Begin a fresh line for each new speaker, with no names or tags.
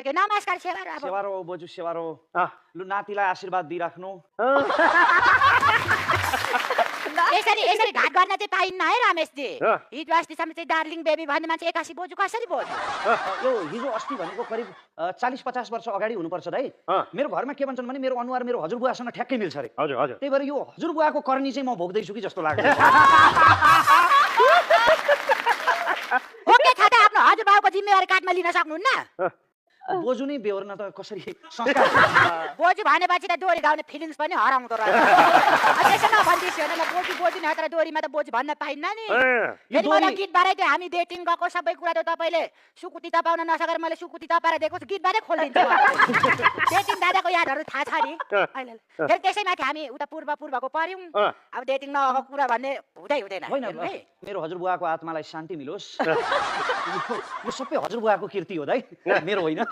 के नमस्कार सेवारो अब
सेवारो बोजू सेवारो लु नातिलाई आशीर्वाद दिइराख्नु
यसरी घाट गर्न चाहिँ पाइन्न है रमेशजी
अँ।
हिजो अस्तिसम्म चाहिँ डार्लिङ बेबी भन्ने मान्छे 81 बोजू कसरी बोल्नु
यो हिजो अस्ति भनेको करिब 40-50 वर्ष अगाडि हुनुपर्छ दाइ मेरो घरमा के भन्छन् भने मेरो अनुहार मेरो हजुरबुवासँग ठ्याक्कै मिल्छ अरे
हजुर हजुर
त्यही भएर यो हजुरबुवाको करनी चाहिँ म भोग्दैछु कि जस्तो लाग्छ
ओके थाहा आफ्नो हजुरबाउको जिम्मेवारी काठमा लिन सक्नुहुन्न
बोजू नै बेहोर्न त कसरी संस्कार
बोजू भनेपछि त डोरी गाउने फिलिङ्स पनि हराउँदो रहेछ त्यसो नभन्दिस् होइन बोजू बोजू नै तर डोरीमा त बोजू भन्न पाइन्न नि
यो
फेरि मलाई गीतबाटै त्यो हामी डेटिङ गएको सबै कुरा त तपाईँले सुकुती तपाउन नसकेर मैले सुकुती तपाएर दिएको गीतबाटै खोलिदिन्छु डेटिङ दादाको यादहरू थाहा छ नि अहिले फेरि त्यसैमाथि हामी उता पूर्वको पर्यौँ अब डेटिङ नभएको कुरा भन्ने हुँदैन
होइन मेरो हजुरबुवाको आत्मालाई शान्ति मिलोस् यो सबै हजुरबुवाको कीर्ति हो दाइ मेरो होइन